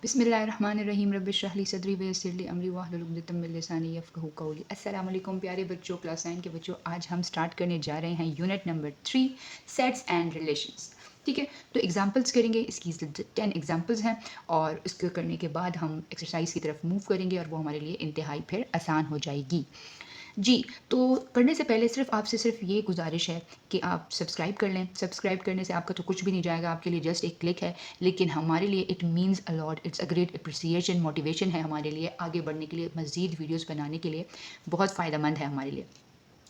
बिस्मिल्लाहिर्रहमानिर्रहीम रब्बिश रह ली सदरी वयस्सिर ली अमरी वाहलुल उक़दतम मिन लिसानी यफ़क़हू क़ौली। अस्सलाम वालेकुम प्यारे बच्चों, क्लास 9 के बच्चों, आज हम स्टार्ट करने जा रहे हैं unit number 3 sets and relations. ठीक है, तो एग्जांपल्स करेंगे, इसकी 10 एग्जांपल्स हैं और इसको करने के बाद हम एक्सरसाइज की तरफ मूव करेंगे और वो हमारे लिए इंतहाई फिर आसान हो जाएगी। जी, तो करने से पहले आपसे सिर्फ ये गुजारिश है कि आप सब्सक्राइब कर लें। सब्सक्राइब करने से आपका तो कुछ भी नहीं जाएगा, आपके लिए जस्ट एक क्लिक है, लेकिन हमारे लिए it means a lot, it's a great appreciation, motivation है हमारे लिए आगे बढ़ने के लिए, मज़ीद वीडियोस बनाने के लिए बहुत फ़ायदेमंद है हमारे लिए।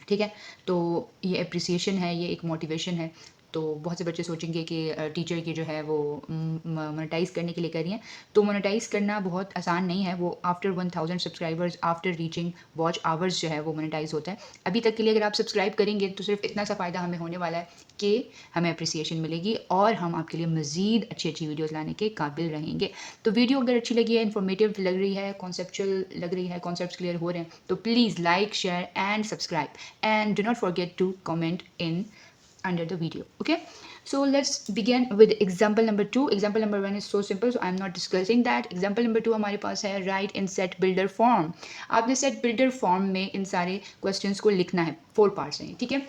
ठीक है, तो ये अप्रिसिएशन है, ये एक मोटिवेशन है। तो बहुत से बच्चे सोचेंगे कि टीचर की जो है वो मोनेटाइज़ करने के लिए कर रही हैं, तो मोनेटाइज़ करना बहुत आसान नहीं है। वो after 1000 subscribers, after reaching watch hours जो है वो मोनेटाइज़ होता है। अभी तक के लिए अगर आप सब्सक्राइब करेंगे तो सिर्फ इतना सा फ़ायदा हमें होने वाला है कि हमें अप्रिसिएशन मिलेगी और हम आपके लिए मज़ीद अच्छी अच्छी वीडियोज़ लाने के काबिल रहेंगे। तो वीडियो अगर अच्छी लगी है, इन्फॉर्मेटिव लग रही है, कॉन्सेप्चुअल लग रही है, कॉन्सेप्ट्स क्लियर हो रहे हैं, तो please like, share and subscribe, and do not forget to comment in under the video. Okay, so let's begin with example number 2. Example number 1 is so simple, so I'm not discussing that. Example number 2 हमारे पास है write in set builder form. आपने set builder form में इन सारे questions को लिखना है, 4 parts हैं, ठीक है।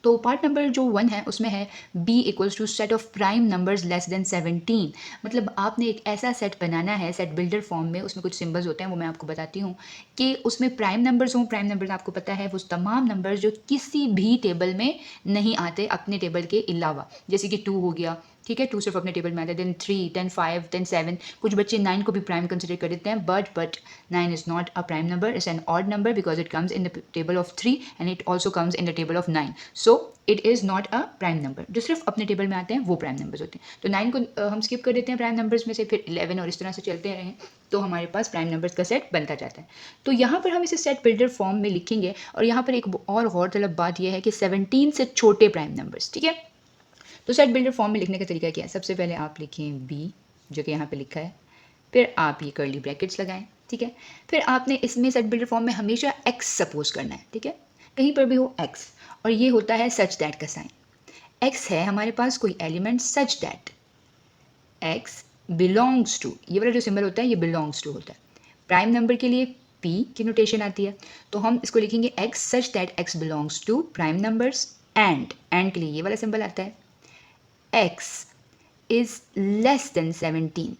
तो पार्ट नंबर जो 1 है उसमें है b equals to set of prime numbers less than 17। मतलब आपने एक ऐसा सेट बनाना है सेट बिल्डर फॉर्म में, उसमें कुछ सिंबल्स होते हैं, वो मैं आपको बताती हूँ कि उसमें प्राइम नंबर्स हों। प्राइम नंबर्स आपको पता है वो तमाम नंबर्स जो किसी भी टेबल में नहीं आते अपने टेबल के अलावा, जैसे कि 2 हो गया, ठीक है, 2 सिर्फ अपने टेबल में आता है, देन 3, देन 5, देन 7। कुछ बच्चे 9 को भी प्राइम कंसिडर कर देते हैं, but 9 is not a prime number, it's an odd number because it comes in the table of 3 and it also comes in the table of 9। So it is not a prime number. जो सिर्फ अपने table में आते हैं वो prime numbers होते हैं। तो 9 को हम स्किप कर देते हैं प्राइम नंबर्स में से, फिर 11 और इस तरह से चलते रहें तो हमारे पास प्राइम नंबर्स का सेट बनता जाता है। तो यहाँ पर हम इसे सेट बिल्डर फॉर्म में लिखेंगे और यहाँ पर एक और गौरतलब बात यह है कि 17 से छोटे प्राइम नंबर्स, ठीक है। तो सेट बिल्डर फॉर्म में लिखने का तरीका क्या है? सबसे पहले आप लिखें b, जो कि यहाँ पे लिखा है, फिर आप ये कर्ली ब्रैकेट्स लगाएं, ठीक है। फिर आपने इसमें सेट बिल्डर फॉर्म में हमेशा x सपोज करना है, ठीक है, कहीं पर भी हो x, और ये होता है सच दैट का साइन। x है हमारे पास कोई element such that x belongs to, ये वाला जो सिंबल होता है ये बिलोंग्स टू होता है। प्राइम नंबर के लिए p की नोटेशन आती है, तो हम इसको लिखेंगे x such that x belongs to prime numbers, and के लिए ये वाला सिंबल आता है x इज़ लेस देन 17।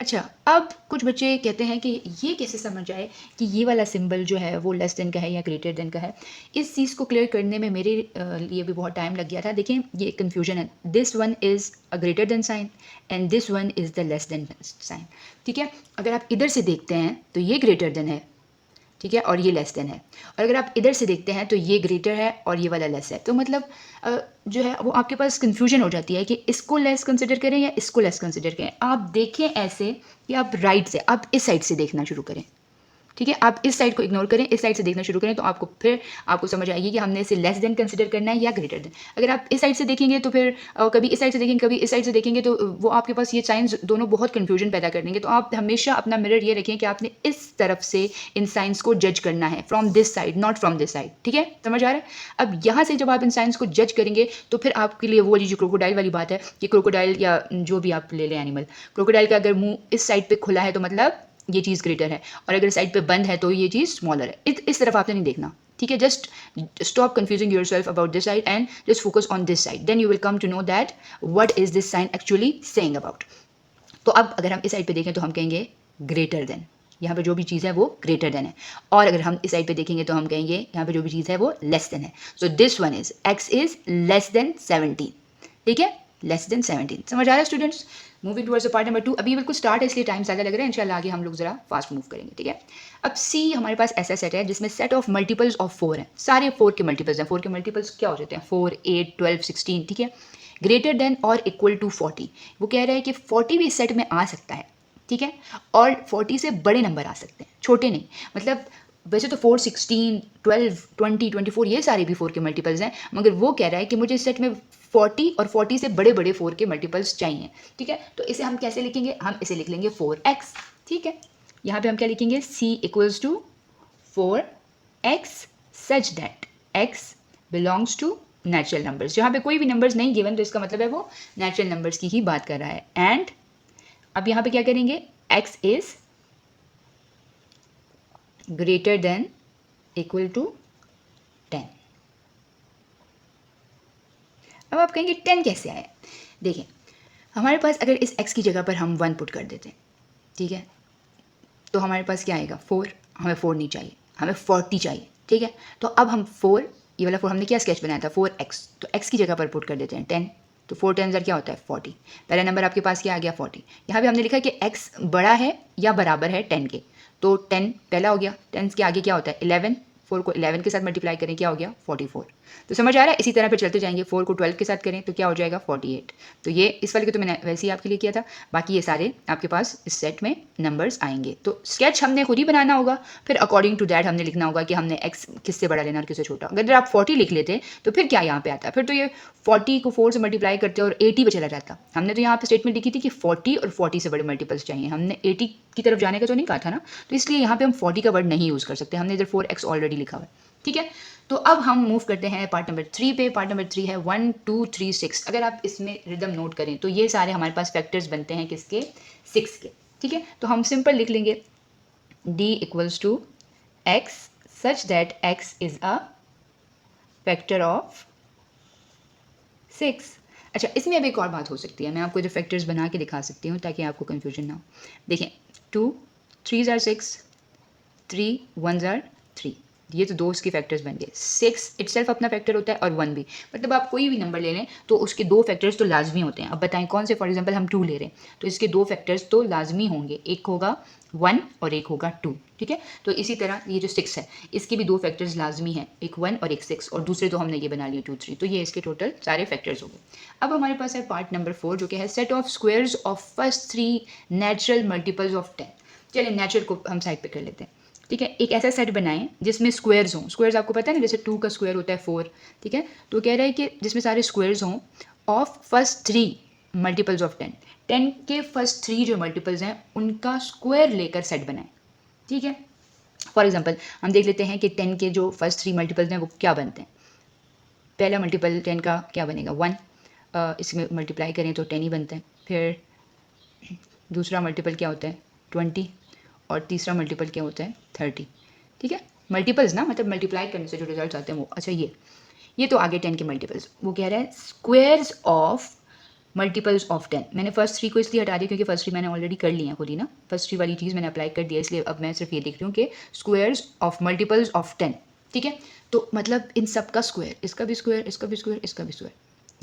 अच्छा, अब कुछ बच्चे कहते हैं कि ये कैसे समझ आए कि ये वाला सिंबल जो है वो लेस देन का है या ग्रेटर देन का है। इस चीज़ को क्लियर करने में मेरे लिए भी बहुत टाइम लग गया था। देखें, ये कन्फ्यूजन है, this one is a greater than sign and this one is the less than sign, ठीक है। अगर आप इधर से देखते हैं तो ये ग्रेटर देन है, ठीक है, और ये लेस देन है, और अगर आप इधर से देखते हैं तो ये ग्रेटर है और ये वाला लेस है। तो मतलब जो है वो आपके पास कन्फ्यूजन हो जाती है कि इसको लेस कंसिडर करें या इसको लेस कंसिडर करें। आप देखें ऐसे कि आप राइट से, आप इस साइड से देखना शुरू करें, ठीक है। आप इस साइड को इग्नोर करें, इस साइड से देखना शुरू करें, तो आपको समझ आएगी कि हमने इसे लेस देन कंसिडर करना है या ग्रेटर देन। अगर आप इस साइड से देखेंगे तो फिर कभी इस साइड से देखेंगे, कभी इस साइड से देखेंगे, तो वो आपके पास ये साइंस दोनों बहुत कन्फ्यूजन पैदा कर देंगे। तो आप हमेशा अपना मिरर ये रखें कि आपने इस तरफ से इन साइंस को जज करना है, from this side, not from this side, ठीक है, समझ आ रहा है। अब यहाँ से जब आप इन साइंस को जज करेंगे तो फिर आपके लिए वो वाली जो क्रोकोडाइल वाली बात है कि क्रोकोडाइल या जो भी आप ले लें एनिमल, क्रोकोडाइल का अगर मुंह इस साइड पे खुला है तो मतलब ये चीज़ ग्रेटर है, और अगर साइड पे बंद है तो ये चीज़ स्मॉलर है। इस तरफ आपने नहीं देखना, ठीक है। Just stop confusing yourself about this side and just focus on this side, then you will come to know that what is this sign actually saying about. तो अब अगर हम इस साइड पे देखें तो हम कहेंगे ग्रेटर देन, यहाँ पे जो भी चीज़ है वो ग्रेटर देन है, और अगर हम इस साइड पे देखेंगे तो हम कहेंगे यहाँ पे जो भी चीज़ है वो लेस देन है। So this one is x is less than 17, ठीक है, लेस देन 17। समझ आ रहा है students? Moving towards part number 2। अभी बिल्कुल स्टार्ट है इसलिए टाइम ज़्यादा लग रहा है, इंशाल्लाह आगे हम लोग ज़रा फास्ट मूव करेंगे, ठीक है। अब C हमारे पास ऐसा सेट है जिसमें सेट ऑफ मल्टीपल्स ऑफ 4 हैं, सारे 4 के मल्टीपल्स हैं। 4 के मल्टीपल्स क्या हो जाते हैं? 4, 8, 12, 16, ठीक है। ग्रेटर देन और इक्वल टू 40, वो कह रहा है कि 40 भी इस सेट में आ सकता है, ठीक है, और 40 से बड़े नंबर आ सकते हैं, छोटे नहीं। मतलब वैसे तो 4, 16, 12, 20, 24 ये सारे भी 4 के मल्टीपल्स हैं, मगर वो कह रहा है कि मुझे इस सेट में 40 और 40 से बड़े बड़े 4 के मल्टीपल्स चाहिए, ठीक है। तो इसे हम कैसे लिखेंगे? हम इसे लिख लेंगे 4x, ठीक है। यहाँ पे हम क्या लिखेंगे? C equals to 4x such that x belongs to natural numbers. जहाँ पे कोई भी नंबर्स नहीं गिवन तो इसका मतलब है वो नेचुरल नंबर्स की ही बात कर रहा है। एंड अब यहाँ पे क्या करेंगे? x is greater than equal to 10। अब आप कहेंगे 10 कैसे आया? देखिए, हमारे पास अगर इस x की जगह पर हम 1 पुट कर देते हैं, ठीक है, तो हमारे पास क्या आएगा 4। हमें 4 नहीं चाहिए, हमें 40 चाहिए, ठीक है। तो अब हम 4, ये वाला 4 हमने क्या स्केच बनाया था 4x, तो x की जगह पर पुट कर देते हैं 10। तो 4 10 क्या होता है 40। पहला नंबर आपके पास क्या आ गया 40। यहाँ पे हमने लिखा कि x बड़ा है या बराबर है 10 के, तो 10 पहला हो गया। 10 के आगे क्या होता है 11, 4 को 11 के साथ मल्टीप्लाई करें क्या हो गया 44। तो समझ आ रहा है? इसी तरह फिर चलते जाएंगे, 4 को 12 के साथ करें तो क्या हो जाएगा 48। तो ये इस वाले को तो मैंने वैसे ही आपके लिए किया था, बाकी ये सारे आपके पास इस सेट में नंबर्स आएंगे। तो स्केच हमने खुद ही बनाना होगा, फिर अकॉर्डिंग टू दैट हमने लिखना होगा कि हमने एक्स किससे बड़ा लेना और किससे छोटा। अगर आप 40 लिख लेते तो फिर क्या यहाँ पे आता, फिर तो ये 40 को 4 से मल्टीप्लाई करते और 80 पे चला जाता। हमने तो यहाँ पे स्टेटमेंट लिखी थी कि 40 और 40 से बड़े मल्टीपल्स चाहिए, हमने 80 की तरफ जाने का तो नहीं कहा था ना, तो इसलिए यहाँ पे हम 40 का वर्ड नहीं यूज़ कर सकते, हमने इधर 4x ऑलरेडी लिखा हुआ है, ठीक है। तो अब हम मूव करते हैं पार्ट नंबर 3 पे। पार्ट नंबर 3 है 1 2 3 6। अगर आप इसमें रिदम नोट करें तो ये सारे हमारे पास फैक्टर्स बनते हैं किसके 6 के, ठीक है। तो हम सिंपल लिख लेंगे d equals to x such that x is a factor of 6। अच्छा, इसमें अब एक और बात हो सकती है, मैं आपको जो फैक्टर्स बना के दिखा सकती हूँ ताकि आपको कन्फ्यूजन ना हो। देखिए 2 3 are 6, 3 1s are 3, ये तो दो उसके फैक्टर्स बन गए। 6 इटसेल्फ अपना फैक्टर होता है और 1 भी, मतलब आप कोई भी नंबर ले लें तो उसके दो फैक्टर्स तो लाजमी होते हैं। अब बताएं कौन से, फॉर एग्जांपल हम 2 ले रहे हैं तो इसके दो फैक्टर्स तो लाजमी होंगे, एक होगा 1 और एक होगा 2, ठीक है। तो इसी तरह ये जो 6 है इसके भी दो फैक्टर्स लाजमी हैं, एक 1 और एक 6, और दूसरे तो हमने ये बना लिए 2 3, तो ये इसके टोटल सारे फैक्टर्स हो गए। अब हमारे पास है पार्ट नंबर 4 जो कि है set of squares of first 3 natural multiples of 10। चलिए नेचुरल को हम साइड पे कर लेते हैं, ठीक है। एक ऐसा सेट बनाएं जिसमें स्क्वायर्स हों। स्क्वायर्स आपको पता है ना, जैसे 2 का स्क्वायर होता है 4, ठीक है। तो कह रहा है कि जिसमें सारे स्क्वायर्स हों ऑफ फर्स्ट 3 मल्टीपल्स ऑफ 10, 10 के फर्स्ट 3 जो मल्टीपल्स हैं उनका स्क्वायर लेकर सेट बनाएं, ठीक है। फॉर एग्जांपल हम देख लेते हैं कि 10 के जो फर्स्ट 3 मल्टीपल्स हैं वो क्या बनते हैं। पहला मल्टीपल 10 का क्या बनेगा 1, इसमें मल्टीप्लाई करें तो 10 ही बनता है। फिर दूसरा मल्टीपल क्या होता है 20, और तीसरा मल्टीपल क्या होता है 30, ठीक है। मल्टीपल्स ना, मतलब मल्टीप्लाई करने से जो रिजल्ट आते हैं वो। अच्छा ये तो आगे 10 के मल्टीपल्स, वो कह रहा है स्क्वायर्स ऑफ मल्टीपल्स ऑफ 10। मैंने फर्स्ट 3 को इसलिए हटा दिया क्योंकि फर्स्ट 3 मैंने ऑलरेडी कर लिया खुद ही ना, फर्स्ट 3 वाली चीज़ मैंने अप्लाई कर दिया, इसलिए अब मैं सिर्फ ये देख रही हूँ कि स्क्वायर्स ऑफ मल्टीपल्स ऑफ 10, ठीक है। तो मतलब इन सब का स्क्वायर, इसका भी स्क्वायर, इसका भी स्क्वायर, इसका भी स्क्वायर,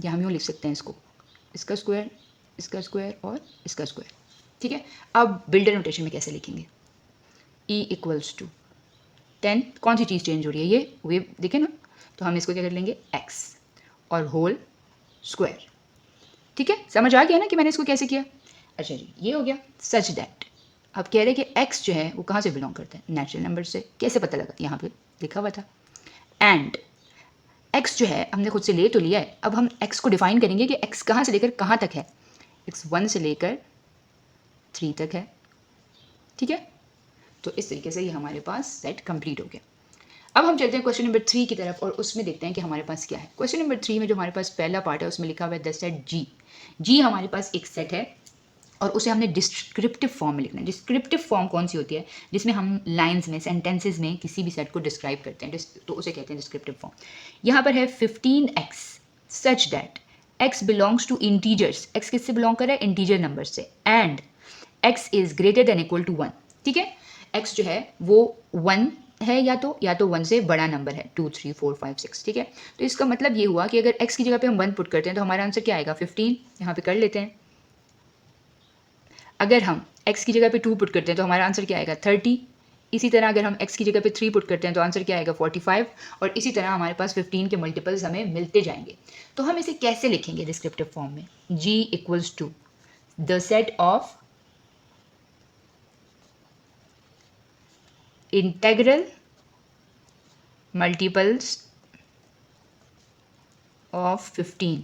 या हम यूँ लिख सकते हैं इसको, इसका स्क्वायर, इसका स्क्वायर और इसका स्क्वायर, ठीक है। अब बिल्डर नोटेशन में कैसे लिखेंगे, e इक्वल्स टू 10, कौन सी चीज़ चेंज हो रही है, ये वेव देखें ना, तो हम इसको क्या कर लेंगे x और होल स्क्वायर, ठीक है। समझ आ गया ना कि मैंने इसको कैसे किया। अच्छा जी, ये हो गया सच दैट। अब कह रहे हैं कि x जो है वो कहाँ से बिलोंग करता है, नेचुरल नंबर से। कैसे पता लगा, यहाँ पे लिखा हुआ था। एंड x जो है हमने खुद से ले तो लिया है, अब हम x को डिफाइन करेंगे कि x कहाँ से लेकर कहाँ तक है। x 1 से लेकर 3 तक है, ठीक है। तो इस तरीके से ये हमारे पास सेट कंप्लीट हो गया। अब हम चलते हैं क्वेश्चन नंबर 3 की तरफ और उसमें देखते हैं कि हमारे पास क्या है। क्वेश्चन नंबर 3 में जो हमारे पास पहला पार्ट है उसमें लिखा हुआ है द सेट जी। जी हमारे पास एक सेट है और उसे हमने डिस्क्रिप्टिव फॉर्म में लिखना है। डिस्क्रिप्टिव फॉर्म कौन सी होती है, जिसमें हम लाइंस में, सेंटेंसेज में किसी भी सेट को डिस्क्राइब करते हैं, तो उसे कहते हैं डिस्क्रिप्टिव फॉर्म। यहाँ पर है 15x such that x belongs to integers. x किससे बिलोंग कर रहा है, इंटीजर नंबर से। And x is greater than equal to 1, ठीक है। x जो है वो 1 है या तो 1 से बड़ा नंबर है, 2 3 4 5 6, ठीक है। तो इसका मतलब ये हुआ कि अगर x की जगह पे हम 1 पुट करते हैं तो हमारा आंसर क्या आएगा 15, यहाँ पे कर लेते हैं। अगर हम x की जगह पे 2 पुट करते हैं तो हमारा आंसर क्या आएगा 30। इसी तरह अगर हम x की जगह पे 3 पुट करते हैं तो आंसर क्या आएगा 45, और इसी तरह हमारे पास 15 के मल्टीपल्स हमें मिलते जाएंगे। तो हम इसे कैसे लिखेंगे डिस्क्रिप्टिव फॉर्म में, g equals to the set of integral multiples of 15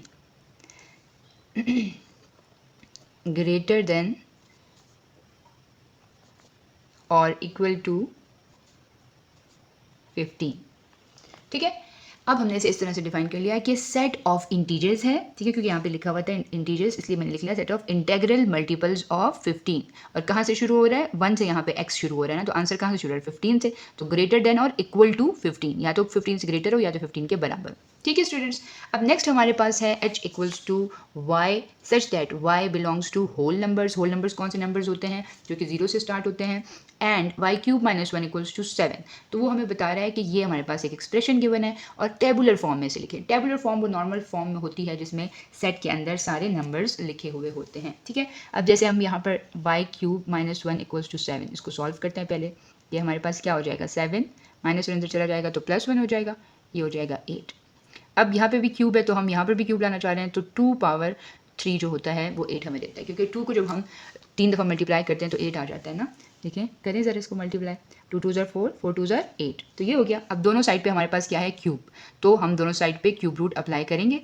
greater than or equal to 15, ठीक है। अब हमने इसे इस तरह से डिफाइन कर लिया कि सेट ऑफ इंटीजर्स है, ठीक है, क्योंकि यहाँ पे लिखा हुआ था इंटीजर्स, इसलिए मैंने लिख लिया set of integral multiples of 15। और कहाँ से शुरू हो रहा है, 1 से, यहाँ पे x शुरू हो रहा है ना, तो आंसर कहाँ से शुरू हो रहा है, 15 से। तो ग्रेटर देन और इक्वल टू 15, या तो 15 से ग्रेटर हो या तो 15 के बराबर। ठीक है स्टूडेंट्स, अब नेक्स्ट हमारे पास है h equals to y such that y belongs to whole numbers. Whole numbers कौन से नंबर्स होते हैं, जो कि 0 से स्टार्ट होते हैं। And y cube minus 1 equals to 7। तो वो हमें बता रहा है कि ये हमारे पास एक एक्सप्रेशन गिवन है और टेबुलर फॉर्म में से लिखे। टेबुलर फॉर्म वो नॉर्मल फॉर्म में होती है जिसमें सेट के अंदर सारे नंबर्स लिखे हुए होते हैं, ठीक है। अब जैसे हम यहाँ पर y cube minus 1 equals to 7 इसको सॉल्व करते हैं पहले। ये हमारे पास क्या हो जाएगा, 7 माइनस 1 अंदर चला जाएगा तो प्लस 1 हो जाएगा, ये हो जाएगा 8। अब यहाँ पे भी क्यूब है तो हम यहाँ पर भी क्यूब लाना चाह रहे हैं, तो 2 पावर 3 जो होता है वो 8 हमें देता है, क्योंकि 2 को जब हम 3 दफ़ा मल्टीप्लाई करते हैं तो 8 आ जाता है ना। देखिए करें ज़रा इसको मल्टीप्लाई, 2 2 ज़ार 4, 4 2 ज़ार 8, तो ये हो गया। अब दोनों साइड पे हमारे पास क्या है, क्यूब, तो हम दोनों साइड पे क्यूब रूट अप्लाई करेंगे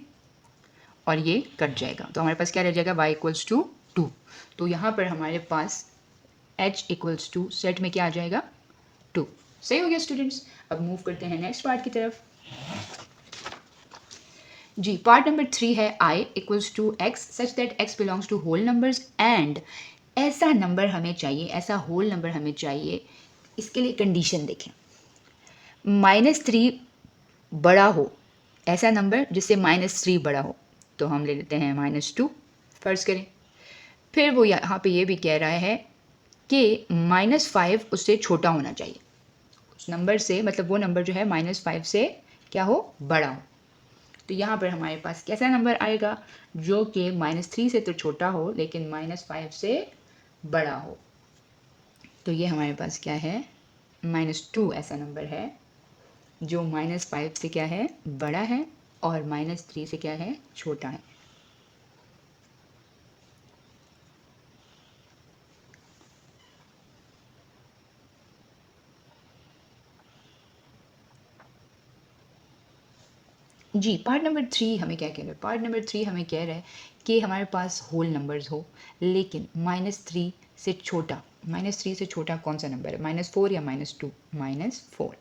और ये कट जाएगा, तो हमारे पास क्या रह जाएगा, y इक्वल्स टू 2। तो यहाँ पर हमारे पास h इक्वल्स टू सेट में क्या आ जाएगा, 2। सही हो गया स्टूडेंट्स। अब मूव करते हैं नेक्स्ट पार्ट की तरफ। जी, पार्ट नंबर 3 है i equals to x such that x belongs to whole numbers and ऐसा नंबर हमें चाहिए, ऐसा होल नंबर हमें चाहिए। इसके लिए कंडीशन देखें, -3 बड़ा हो, ऐसा नंबर जिससे -3 बड़ा हो, तो हम ले लेते हैं -2 फर्ज करें। फिर वो यहाँ पे ये भी कह रहा है कि -5 उससे छोटा होना चाहिए, उस नंबर से, मतलब वो नंबर जो है -5 से क्या हो, बड़ा हो। तो यहाँ पर हमारे पास कैसा नंबर आएगा, जो कि -3 से तो छोटा हो लेकिन -5 से बड़ा हो। तो ये हमारे पास क्या है, -2 ऐसा नंबर है जो -5 से क्या है, बड़ा है, और -3 से क्या है, छोटा है। जी, पार्ट नंबर 3 हमें क्या कह रहा है, पार्ट नंबर 3 हमें कह रहा है कि हमारे पास होल नंबर्स हो लेकिन -3 से छोटा, -3 से छोटा कौन सा नंबर है, -4 या -2, -4,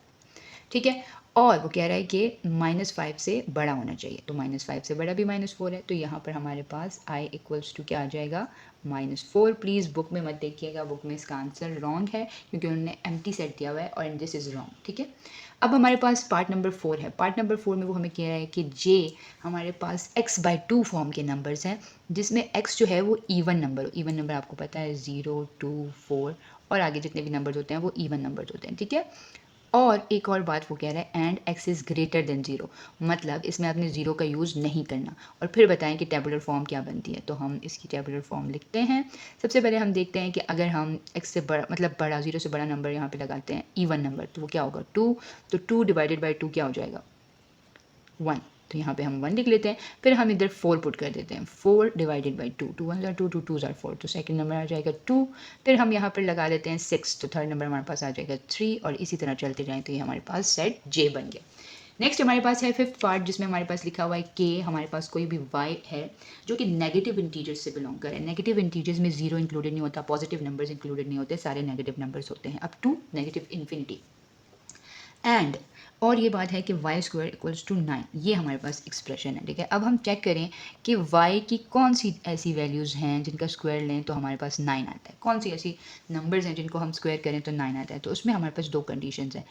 ठीक है। और वो कह रहा है कि -5 से बड़ा होना चाहिए, तो -5 से बड़ा भी -4 है, तो यहाँ पर हमारे पास i इक्वल्स टू क्या आ जाएगा, -4। प्लीज़ बुक में मत देखिएगा, बुक में इसका आंसर रॉन्ग है क्योंकि उन्होंने एम्प्टी सेट दिया हुआ है और दिस इज़ रॉन्ग, ठीक है। अब हमारे पास पार्ट नंबर 4 है। पार्ट नंबर 4 में वो हमें कह रहा है कि जे हमारे पास x/2 फॉर्म के नंबर्स हैं, जिसमें x जो है वो ईवन नंबर हो। ईवन नंबर आपको पता है 0 2 4 और आगे जितने भी नंबर्स होते हैं वो ईवन नंबर्स होते हैं, ठीक है। और एक और बात वो कह रहा है and x is greater than 0, मतलब इसमें आपने 0 का यूज़ नहीं करना। और फिर बताएं कि टेबुलर फॉर्म क्या बनती है, तो हम इसकी टेबुलर फॉर्म लिखते हैं। सबसे पहले हम देखते हैं कि अगर हम x से बड़ा, मतलब बड़ा, 0 से बड़ा नंबर यहाँ पे लगाते हैं, ईवन नंबर, तो वो क्या होगा, 2। तो 2 डिवाइडेड बाई 2 क्या हो जाएगा, 1। तो यहाँ पे हम 1 लिख लेते हैं। फिर हम इधर 4 पुट कर देते हैं, 4 डिवाइडेड बाई 2, 2 1 2, 2 2 4, तो सेकंड नंबर आ जाएगा 2। फिर हम यहाँ पर लगा देते हैं 6, तो थर्ड नंबर हमारे पास आ जाएगा 3, और इसी तरह चलते जाएँ तो ये हमारे पास सेट जे बन गया। नेक्स्ट हमारे पास है फिफ्थ पार्ट, जिसमें हमारे पास लिखा हुआ है कि हमारे पास कोई भी y है जो कि नेगेटिव इंटीजर्स से बिलोंग करे। नेगेटिव इंटीजर्स में 0 इंक्लूडेड नहीं होता, पॉजिटिव नंबर्स इंक्लूडेड नहीं होते, सारे नेगेटिव नंबर्स होते हैं up to negative infinity. And और ये बात है कि y स्क्वायर इक्वल्स टू 9, ये हमारे पास एक्सप्रेशन है, ठीक है। अब हम चेक करें कि y की कौन सी ऐसी वैल्यूज़ हैं जिनका स्क्वायर लें तो हमारे पास 9 आता है, कौन सी ऐसी नंबर्स हैं जिनको हम स्क्वायर करें तो 9 आता है। तो उसमें हमारे पास दो कंडीशंस हैं,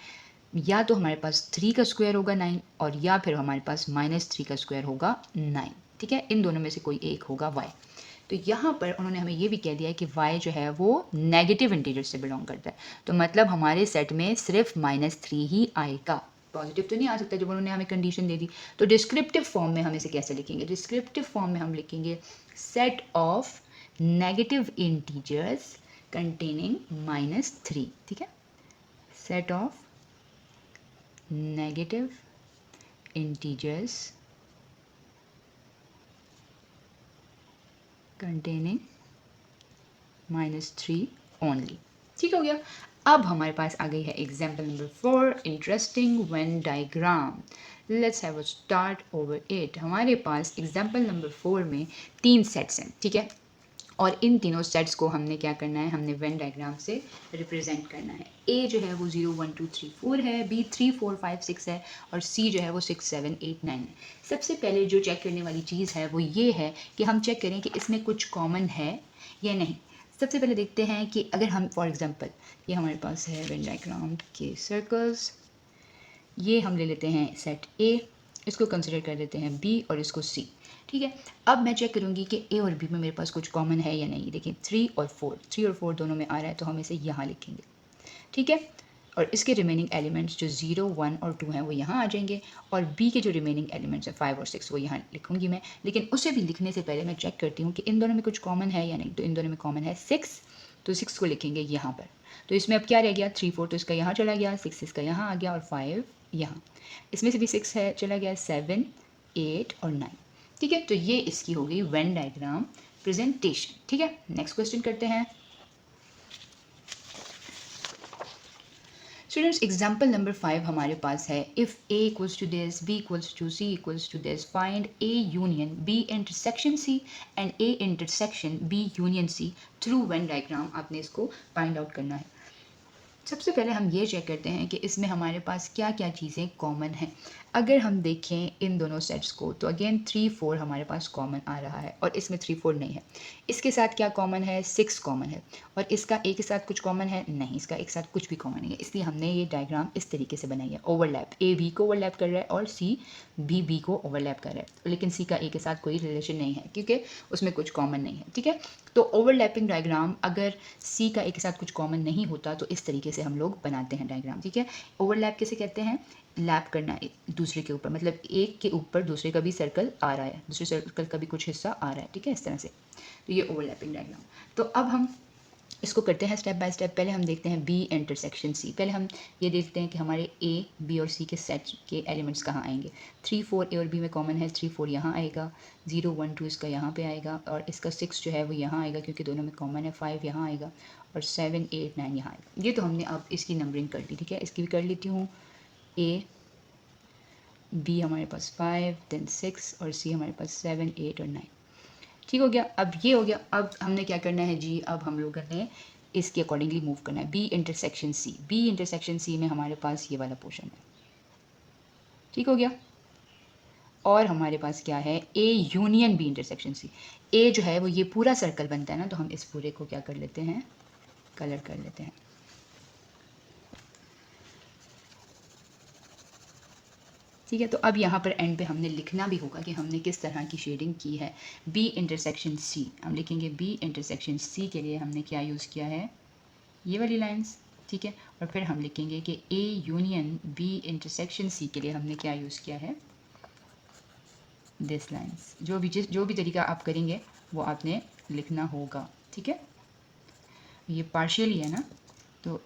या तो हमारे पास 3 का स्क्वायर होगा 9, और या फिर हमारे पास -3 का स्क्वायर होगा 9, ठीक है। इन दोनों में से कोई एक होगा y। तो यहाँ पर उन्होंने हमें ये भी कह दिया है कि y जो है वो नेगेटिव इंटीजर से बिलोंग करता है, तो मतलब हमारे सेट में सिर्फ -3 ही आएगा, पॉजिटिव तो नहीं आ सकता जब उन्होंने हमें कंडीशन दे दी। तो डिस्क्रिप्टिव फॉर्म में हम इसे कैसे लिखेंगे, डिस्क्रिप्टिव फॉर्म में हम लिखेंगे set of negative integers containing -3, ठीक है। Set of negative integers containing -3 only, ठीक हो गया। अब हमारे पास आ गई है example number 4, interesting Venn diagram. Let's have a start over it. हमारे पास एग्जाम्पल नंबर 4 में 3 सेट्स हैं, ठीक है। और इन तीनों सेट्स को हमने क्या करना है, हमने वेन डायग्राम से रिप्रेजेंट करना है। ए जो है वो 0 1 2 3 4 है, बी 3 4 5 6 है और सी जो है वो 6 7 8 9 है। सबसे पहले जो चेक करने वाली चीज़ है वो ये है कि हम चेक करें कि इसमें कुछ कॉमन है या नहीं। सबसे पहले देखते हैं कि अगर हम फॉर एग्जांपल ये हमारे पास है वेन डायग्राम के सर्कल्स, ये हम ले लेते हैं सेट ए, इसको कंसिडर कर देते हैं बी और इसको सी। ठीक है, अब मैं चेक करूँगी कि ए और बी में मेरे पास कुछ कॉमन है या नहीं। देखिए 3 और 4 दोनों में आ रहा है तो हम इसे यहाँ लिखेंगे। ठीक है, और इसके रिमेनिंग एलिमेंट्स जो 0 1 और 2 हैं वो यहाँ आ जाएंगे और बी के जो रिमेनिंग एलिमेंट्स हैं 5 और 6 वो यहाँ लिखूंगी मैं। लेकिन उसे भी लिखने से पहले मैं चेक करती हूँ कि इन दोनों में कुछ कॉमन है या नहीं। तो इन दोनों में कॉमन है 6, तो 6 को लिखेंगे यहाँ पर। तो इसमें अब क्या रह गया, 3 4 तो इसका यहाँ चला गया, 6 इसका यहाँ आ गया और 5 यहाँ। इसमें से भी 6 है चला गया, 7 8 और 9। ठीक है, तो ये इसकी हो गई वेन डायग्राम प्रेजेंटेशन। ठीक है, नेक्स्ट क्वेश्चन करते हैं स्टूडेंट्स। एग्जाम्पल नंबर 5 हमारे पास है, if A equals to this, B equals to C equals to this, find A union B intersection C and A intersection B union C through Venn diagram. आपने इसको find out करना है। सबसे पहले हम ये चेक करते हैं कि इसमें हमारे पास क्या क्या चीज़ें कॉमन हैं। अगर हम देखें इन दोनों सेट्स को तो अगेन 3 4 हमारे पास कॉमन आ रहा है और इसमें 3 4 नहीं है। इसके साथ क्या कॉमन है, 6 कॉमन है और इसका ए के साथ कुछ कॉमन है नहीं, इसका एक साथ कुछ भी कॉमन नहीं है। इसलिए हमने ये डायग्राम इस तरीके से बनाई है, ओवरलैप, ए बी को ओवरलैप कर रहा है और सी बी को ओवरलैप कर रहा है, लेकिन सी का ए के साथ कोई रिलेशन नहीं है क्योंकि उसमें कुछ कॉमन नहीं है। ठीक है, तो ओवरलैपिंग डायग्राम अगर सी का ए के साथ कुछ कॉमन नहीं होता तो इस तरीके से हम लोग बनाते हैं डायग्राम। ठीक है, ओवरलैप किसे कहते हैं, लैप करना दूसरे के ऊपर, मतलब एक के ऊपर दूसरे का भी सर्कल आ रहा है, दूसरे सर्कल का भी कुछ हिस्सा आ रहा है। ठीक है, इस तरह से, तो ये ओवरलैपिंग डायग्राम। तो अब हम इसको करते हैं स्टेप बाय स्टेप। पहले हम देखते हैं बी इंटरसेक्शन सी। पहले हम ये देखते हैं कि हमारे ए बी और सी के सेट के एलिमेंट्स कहाँ आएंगे। 3 4 ए और बी में कॉमन है, 3 4 यहाँ आएगा, 0 1 2 इसका यहाँ पे आएगा और इसका 6 जो है वो यहाँ आएगा क्योंकि दोनों में कॉमन है, 5 यहाँ आएगा और 7 8 9 यहाँ आएगा। ये तो हमने अब इसकी नंबरिंग कर ली। ठीक है, इसकी भी कर लेती हूँ। ए बी हमारे पास 5 देन 6 और सी हमारे पास 7 8 और 9। ठीक हो गया, अब ये हो गया। अब हमने क्या करना है जी, अब हम लोगों ने इसके अकॉर्डिंगली मूव करना है। B intersection C, B intersection C में हमारे पास ये वाला पोर्शन है। ठीक हो गया, और हमारे पास क्या है, A union B intersection C. A जो है वो ये पूरा सर्कल बनता है ना, तो हम इस पूरे को क्या कर लेते हैं, कलर कर लेते हैं। ठीक है, तो अब यहाँ पर एंड पे हमने लिखना भी होगा कि हमने किस तरह की शेडिंग की है। बी इंटरसेक्शन सी हम लिखेंगे, बी इंटरसेक्शन सी के लिए हमने क्या यूज़ किया है, ये वाली लाइंस। ठीक है, और फिर हम लिखेंगे कि A union B intersection C के लिए हमने क्या यूज़ किया है, दिस लाइंस। जो भी तरीका आप करेंगे वो आपने लिखना होगा। ठीक है, ये पार्शियली है ना, तो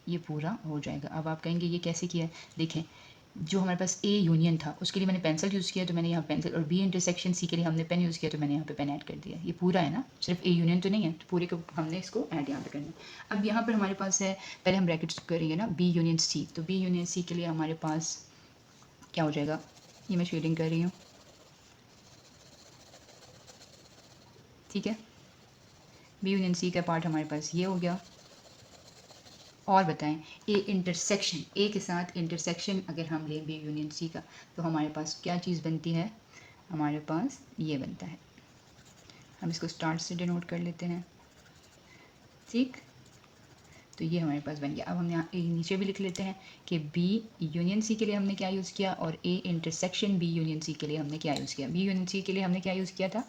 ये पूरा हो जाएगा। अब आप कहेंगे ये कैसे किया है, देखें जो हमारे पास ए यूनियन था उसके लिए मैंने पेंसिल यूज़ किया तो मैंने यहाँ पेंसिल, और बी इंटरसेक्शन सी के लिए हमने पेन यूज़ किया तो मैंने यहाँ पे पेन ऐड कर दिया। ये पूरा है ना, सिर्फ ए यूनियन तो नहीं है, तो पूरे को हमने इसको ऐड यहाँ पे करना है। अब यहाँ पर हमारे पास है, पहले हम ब्रैकेट्स करेंगे ना, बी यूनियन सी, तो बी यूनियन सी के लिए हमारे पास क्या हो जाएगा, ये मैं शेडिंग कर रही हूँ। ठीक है, बी यूनियन सी का पार्ट हमारे पास ये हो गया। और बताएं, ए इंटरसेक्शन, ए के साथ इंटरसेक्शन अगर हम लें बी यूनियन सी का, तो हमारे पास क्या चीज़ बनती है, हमारे पास ये बनता है। हम इसको स्टार्ट से डिनोट कर लेते हैं। ठीक, तो ये हमारे पास बन गया। अब हम यहाँ नीचे भी लिख लेते हैं कि बी यूनियन सी के लिए हमने क्या यूज़ किया और A intersection B union C के लिए हमने क्या यूज़ किया। बी यूनियन सी के लिए हमने क्या यूज़ किया था,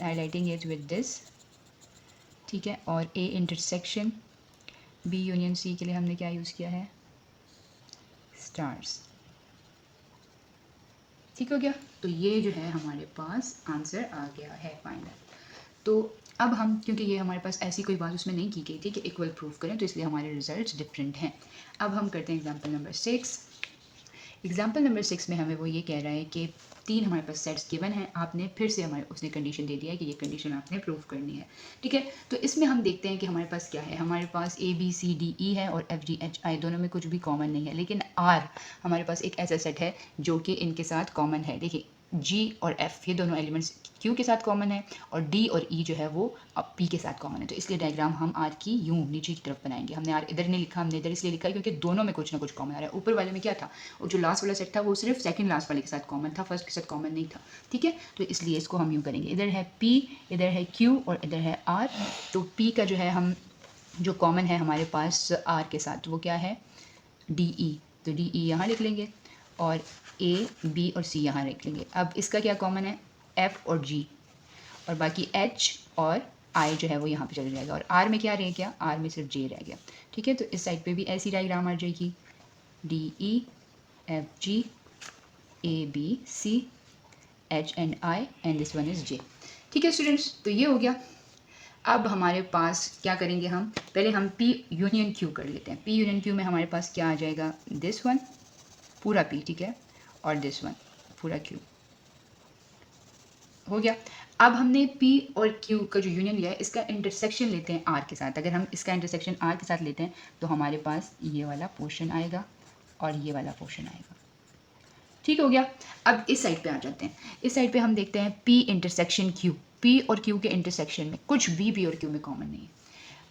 हाईलाइटिंग इट विद दिस। ठीक है, और A intersection B union C के लिए हमने क्या यूज़ किया है, स्टार्स। ठीक हो गया, तो ये जो है हमारे पास आंसर आ गया है फाइनल। तो अब हम, क्योंकि ये हमारे पास ऐसी कोई बात उसमें नहीं की गई थी कि इक्वल प्रूफ करें, तो इसलिए हमारे रिजल्ट्स डिफरेंट हैं। अब हम करते हैं एग्जांपल नंबर 6। एग्जाम्पल नंबर 6 में हमें वो ये कह रहा है कि 3 हमारे पास सेट्स गिवन हैं, आपने फिर से हमारे उसने कंडीशन दे दिया है कि ये कंडीशन आपने प्रूव करनी है। ठीक है, तो इसमें हम देखते हैं कि हमारे पास क्या है। हमारे पास A B C D E है और एफ जी एच आई दोनों में कुछ भी कॉमन नहीं है, लेकिन आर हमारे पास एक ऐसा सेट है जो कि इनके साथ कॉमन है। देखिए G और F ये दोनों एलिमेंट्स Q के साथ कॉमन है और D और E जो है वो अब P के साथ कॉमन है। तो इसलिए डायग्राम हम R की यूं नीचे की तरफ बनाएंगे। हमने R इधर नहीं लिखा, हमने इधर इसलिए लिखा है क्योंकि दोनों में कुछ ना कुछ कॉमन आ रहा है। ऊपर वाले में क्या था, और जो लास्ट वाला सेट था वो सिर्फ सेकंड लास्ट वाले के साथ कॉमन था, फर्स्ट के साथ कॉमन नहीं था। ठीक है, तो इसलिए इसको हम यूँ करेंगे, इधर है P, इधर है Q और इधर है R। तो P का जो है हम जो कॉमन है हमारे पास R के साथ वो क्या है, DE। तो DE यहाँ लिख लेंगे और A, B और C यहाँ लिख लेंगे। अब इसका क्या कॉमन है, F और G, और बाकी H और I जो है वो यहाँ पे चला जाएगा। और R में क्या रह गया, R में सिर्फ J रह गया। ठीक है, तो इस साइड पे भी ऐसी डायग्राम आ जाएगी, DE, FG, ABC, H and I and this one is J। ठीक है स्टूडेंट्स, तो ये हो गया। अब हमारे पास क्या करेंगे, हम पहले हम P यूनियन Q कर लेते हैं। P यूनियन Q में हमारे पास क्या आ जाएगा, दिस वन पूरा P, ठीक है, और दिस वन पूरा Q हो गया। अब हमने P और Q का जो यूनियन लिया है इसका इंटरसेक्शन लेते हैं R के साथ। अगर हम इसका इंटरसेक्शन R के साथ लेते हैं तो हमारे पास ये वाला पोर्शन आएगा और ये वाला पोर्शन आएगा। ठीक हो गया। अब इस साइड पे आ जाते हैं। इस साइड पे हम देखते हैं P इंटरसेक्शन Q। P और Q के इंटरसेक्शन में कुछ भी P और Q में कॉमन नहीं है।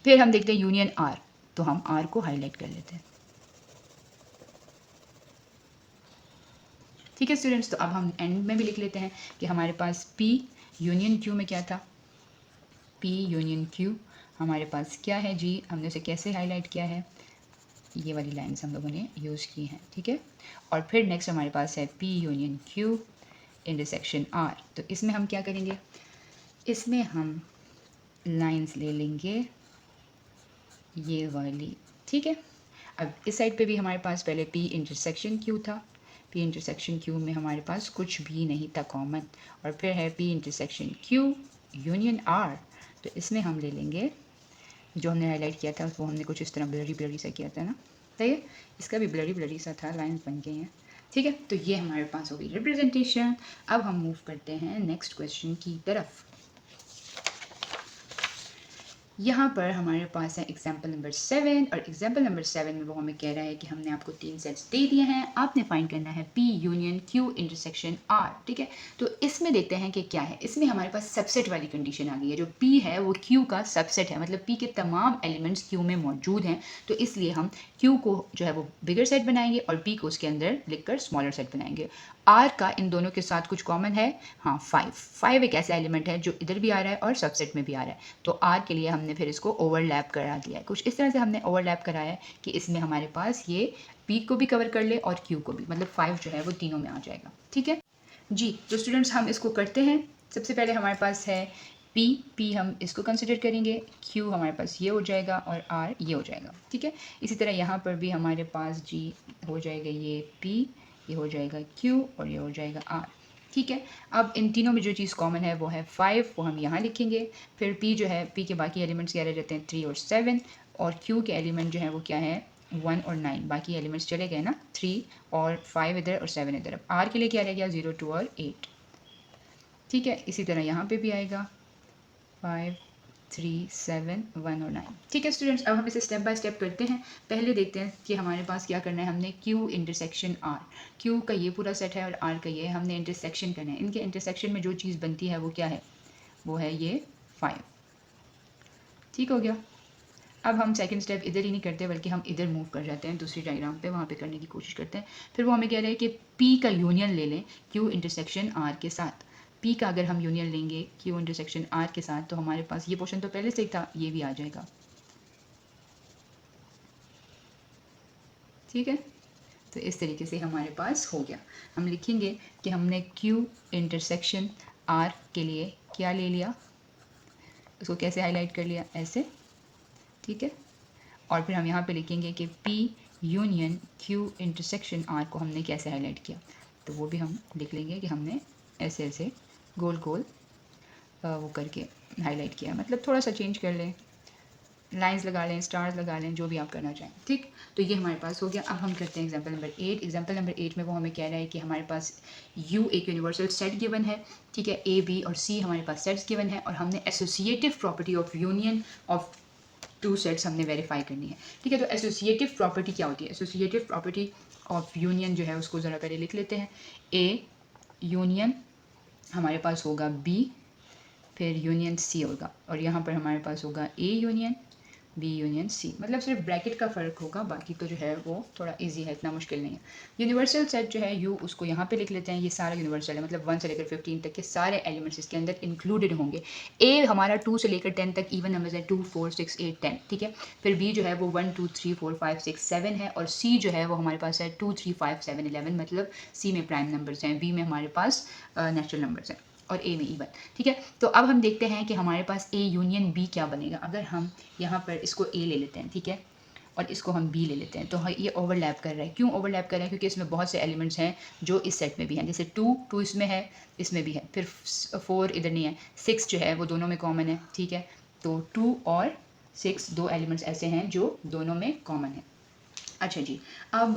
फिर हम देखते हैं यूनियन R, तो हम R को हाईलाइट कर लेते हैं। ठीक है स्टूडेंट्स, तो अब हम एंड में भी लिख लेते हैं कि हमारे पास P यूनियन Q में क्या था, P यूनियन Q हमारे पास क्या है जी, हमने उसे कैसे हाईलाइट किया है, ये वाली लाइन्स हम लोगों ने यूज़ की हैं। ठीक है, और फिर नेक्स्ट हमारे पास है P union Q intersection R। तो इसमें हम क्या करेंगे, इसमें हम लाइंस ले लेंगे ये वाली। ठीक है, अब इस साइड पे भी हमारे पास पहले P इंटरसेक्शन Q था। P इंटरसेक्शन Q में हमारे पास कुछ भी नहीं था कॉमन, और फिर है P intersection Q union R। तो इसमें हम ले लेंगे जो हमने हाईलाइट किया था, वो हमने कुछ इस तरह ब्लरी ब्लरी सा किया था ना, सही है, इसका भी ब्लरी ब्लरी सा था, लाइंस बन गई हैं। ठीक है, तो ये हमारे पास हो गई रिप्रेजेंटेशन। अब हम मूव करते हैं नेक्स्ट क्वेश्चन की तरफ। यहाँ पर हमारे पास है एग्जाम्पल नंबर 7, और एग्जाम्पल नंबर 7 में वो हमें कह रहा है कि हमने आपको 3 सेट्स दे दिए हैं, आपने फाइंड करना है P union Q intersection R। ठीक है, तो इसमें देखते हैं कि क्या है। इसमें हमारे पास सबसेट वाली कंडीशन आ गई है, जो P है वो Q का सबसेट है, मतलब P के तमाम एलिमेंट्स Q में मौजूद हैं। तो इसलिए हम Q को जो है वो बिगर सेट बनाएंगे और P को उसके अंदर लिखकर स्मॉलर सेट बनाएंगे। R का इन दोनों के साथ कुछ कॉमन है, हाँ 5 एक ऐसा एलिमेंट है जो इधर भी आ रहा है और सबसेट में भी आ रहा है। तो R के लिए हमने फिर इसको ओवरलैप करा दिया है, कुछ इस तरह से हमने ओवरलैप कराया है कि इसमें हमारे पास ये P को भी कवर कर ले और Q को भी, मतलब 5 जो है वो तीनों में आ जाएगा। ठीक है जी, तो स्टूडेंट्स हम इसको करते हैं। सबसे पहले हमारे पास है P हम इसको कंसिडर करेंगे, Q हमारे पास ये हो जाएगा और R ये हो जाएगा। ठीक है, इसी तरह यहाँ पर भी हमारे पास G हो जाएगा, ये P, ये हो जाएगा Q और ये हो जाएगा R। ठीक है, अब इन तीनों में जो चीज़ कॉमन है वो है 5, वो हम यहाँ लिखेंगे। फिर P जो है, P के बाकी एलिमेंट्स क्या रह जाते हैं, 3 और 7, और Q के एलिमेंट जो है वो क्या है, 1 और 9, बाकी एलिमेंट्स चले गए ना, 3 और 5 इधर और 7 इधर। अब R के लिए क्या रह गया, 0, 2 और 8। ठीक है, इसी तरह यहाँ पे भी आएगा 5, 3, 7, 1 और 9। ठीक है स्टूडेंट्स, अब हम इसे स्टेप बाय स्टेप करते हैं। पहले देखते हैं कि हमारे पास क्या करना है, हमने Q इंटरसेक्शन R, Q का ये पूरा सेट है और R का ये, हमने इंटरसेक्शन करना है। इनके इंटरसेक्शन में जो चीज़ बनती है वो क्या है, वो है ये 5। ठीक हो गया। अब हम सेकंड स्टेप इधर ही नहीं करते बल्कि हम इधर मूव कर जाते हैं दूसरी डायग्राम पे, वहाँ पे करने की कोशिश करते हैं। फिर वो हमें कह रहे हैं कि P का यूनियन ले लें Q इंटरसेक्शन R के साथ। P का अगर हम यूनियन लेंगे Q इंटरसेक्शन R के साथ तो हमारे पास ये पोर्शन तो पहले से ही था, ये भी आ जाएगा। ठीक है, तो इस तरीके से हमारे पास हो गया। हम लिखेंगे कि हमने Q इंटरसेक्शन R के लिए क्या ले लिया, उसको कैसे हाईलाइट कर लिया, ऐसे। ठीक है, और फिर हम यहाँ पे लिखेंगे कि P union Q intersection R को हमने कैसे हाईलाइट किया, तो वो भी हम लिख लेंगे कि हमने ऐसे ऐसे गोल गोल वो करके हाईलाइट किया, मतलब थोड़ा सा चेंज कर लें, लाइंस लगा लें, स्टार्स लगा लें, जो भी आप करना चाहें। ठीक, तो ये हमारे पास हो गया। अब हम करते हैं एग्जाम्पल नंबर 8। एग्जाम्पल नंबर 8 में वो हमें कह रहा है कि हमारे पास U एक यूनिवर्सल सेट गिवन है। ठीक है, A, B और C हमारे पास सेट्स गिवन है और हमने associative property of union of 2 sets हमने वेरीफाई करनी है। ठीक है, तो एसोसिएटिव प्रॉपर्टी क्या होती है, एसोसिएटिव प्रॉपर्टी ऑफ यूनियन जो है उसको ज़रा पहले लिख लेते हैं। A यूनियन हमारे पास होगा बी, फिर यूनियन सी होगा, और यहाँ पर हमारे पास होगा A union B union C. मतलब सिर्फ ब्रैकेट का फ़र्क होगा, बाकी तो जो है वो थोड़ा इजी है, इतना मुश्किल नहीं है। यूनिवर्सल सेट जो है यू, उसको यहाँ पे लिख लेते हैं। ये सारा यूनिवर्सल है, मतलब 1 से लेकर 15 तक के सारे एलिमेंट्स इसके अंदर इंक्लूडेड होंगे। ए हमारा 2 से लेकर 10 तक इवन नंबर्स है, 2 4 6 8 10, ठीक है। फिर बी जो है वो 1 2 3 4 5 6 7 है, और सी जो है वो हमारे पास है 2 3 5 7 11, मतलब सी में प्राइम नंबर्स हैं, बी में हमारे पास नेचुरल नंबर्स हैं, और ए में इवन, ठीक है। तो अब हम देखते हैं कि हमारे पास ए यूनियन बी क्या बनेगा। अगर हम यहाँ पर इसको ए ले लेते हैं, ठीक है, और इसको हम बी ले लेते हैं, तो ये ओवरलैप कर रहा है। क्यों ओवरलैप कर रहा है? क्योंकि इसमें बहुत से एलिमेंट्स हैं जो इस सेट में भी हैं, जैसे 2 इसमें है, इसमें भी है, फिर 4 इधर नहीं है, 6 जो है वो दोनों में कॉमन है, ठीक है। तो 2 और 6 दो एलिमेंट्स ऐसे हैं जो दोनों में कॉमन है। अच्छा जी, अब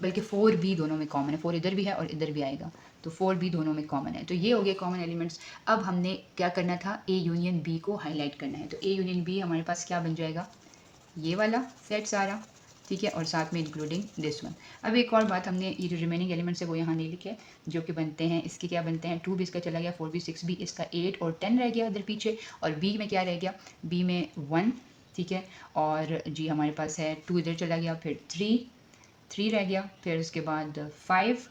बल्कि 4 भी दोनों में कॉमन है, 4 इधर भी है और इधर भी आएगा, तो 4 भी दोनों में कॉमन है। तो ये हो गए कॉमन एलिमेंट्स। अब हमने क्या करना था, ए यूनियन बी को हाईलाइट करना है। तो ए यूनियन बी हमारे पास क्या बन जाएगा, ये वाला सेट सारा, ठीक है, और साथ में इंक्लूडिंग दिस वन। अब एक और बात, हमने ये जो रिमेनिंग एलिमेंट्स है वो यहाँ नहीं लिखे, जो कि बनते हैं, इसके क्या बनते हैं, 2 भी इसका चला गया, 4 भी, 6 भी, इसका 8 और 10 रह गया इधर पीछे, और बी में क्या रह गया, बी में 1, ठीक है, और जी हमारे पास है 2 इधर चला गया, फिर 3 रह गया, फिर उसके बाद 5,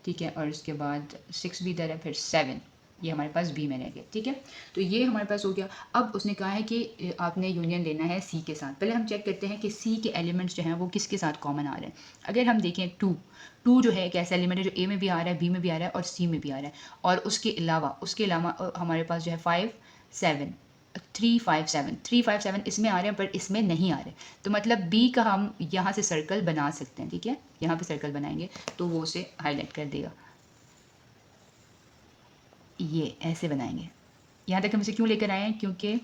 ठीक है, और उसके बाद 6 भी इधर है, फिर 7, ये हमारे पास बी में रह गया, ठीक है। तो ये हमारे पास हो गया। अब उसने कहा है कि आपने यूनियन लेना है सी के साथ। पहले हम चेक करते हैं कि सी के एलिमेंट्स जो हैं वो किसके साथ कॉमन आ रहे हैं। अगर हम देखें 2 जो है एक ऐसा एलिमेंट है जो ए में भी आ रहा है, बी में भी आ रहा है और सी में भी आ रहा है, और उसके अलावा हमारे पास जो है 5 7 3 5 7 3 5 7 इसमें आ रहे हैं, पर इसमें नहीं आ रहे। तो मतलब बी का हम यहाँ से सर्कल बना सकते हैं, ठीक है, यहाँ पे सर्कल बनाएंगे तो वो उसे हाईलाइट कर देगा। ये ऐसे बनाएंगे। यहाँ तक हम इसे क्यों लेकर आए हैं, क्योंकि